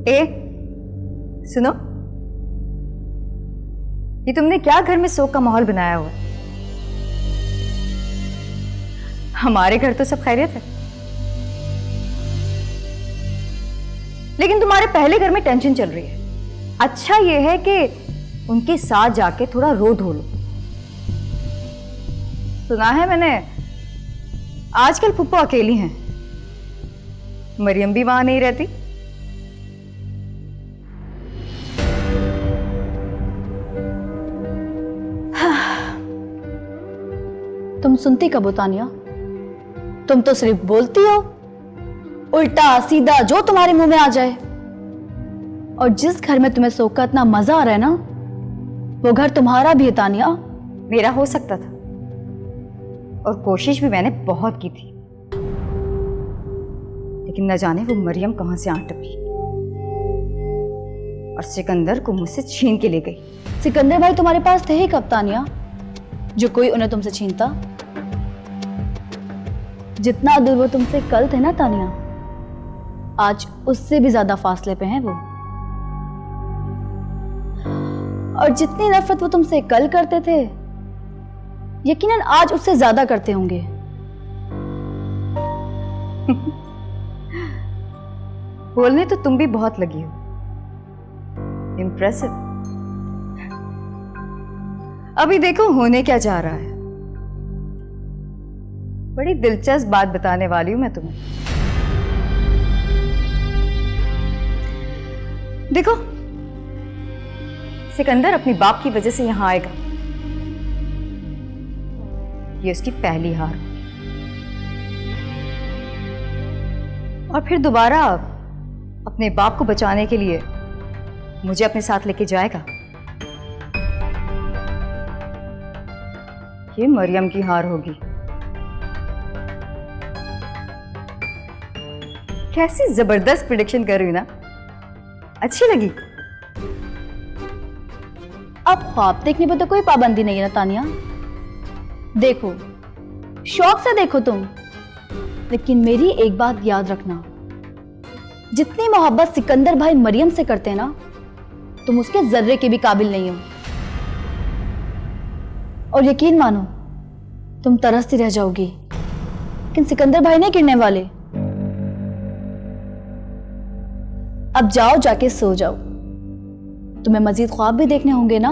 ए, सुनो, ये तुमने क्या घर में शोक का माहौल बनाया हुआ? हमारे घर तो सब खैरियत है, लेकिन तुम्हारे पहले घर में टेंशन चल रही है। अच्छा ये है कि उनके साथ जाके थोड़ा रो धो लो। सुना है मैंने आजकल फुप्पो अकेली हैं, मरियम भी वहां नहीं रहती। तुम सुनती कब हो तानिया? तुम तो सिर्फ बोलती हो, उल्टा सीधा जो तुम्हारे मुंह में आ जाए। और जिस घर में तुम्हें सोख का इतना मजा आ रहा है ना, वो घर तुम्हारा भी है तानिया। मेरा हो सकता था, और कोशिश भी मैंने बहुत की थी, लेकिन न जाने वो मरियम कहां से आ टपकी और सिकंदर को मुझसे छीन के ले गई। सिकंदर भाई तुम्हारे पास थे ही कब तानिया, जो कोई उन्हें तुमसे छीनता? जितना दूर वो तुमसे कल थे ना तानिया, आज उससे भी ज्यादा फासले पे हैं वो। और जितनी नफरत वो तुमसे कल करते थे, यकीनन आज उससे ज्यादा करते होंगे। बोलने तो तुम भी बहुत लगी हो, इम्प्रेसिव। अभी देखो होने क्या जा रहा है। बड़ी दिलचस्प बात बताने वाली हूं मैं तुम्हें। देखो, सिकंदर अपनी बाप की वजह से यहां आएगा, ये उसकी पहली हार। और फिर दोबारा अपने बाप को बचाने के लिए मुझे अपने साथ लेके जाएगा। ये मरियम की हार होगी। कैसी जबरदस्त प्रेडिक्शन कर रही हूं ना, अच्छी लगी? अब ख्वाब देखने पर तो कोई पाबंदी नहीं है ना तानिया। देखो, शौक से देखो तुम, लेकिन मेरी एक बात याद रखना, जितनी मोहब्बत सिकंदर भाई मरियम से करते हैं ना, तुम उसके जर्रे के भी काबिल नहीं हो। और यकीन मानो, तुम तरसती रह जाओगी, लेकिन सिकंदर भाई नहीं गिरने वाले। अब जाओ, जाके सो जाओ, तुम्हें मजीद ख्वाब भी देखने होंगे ना।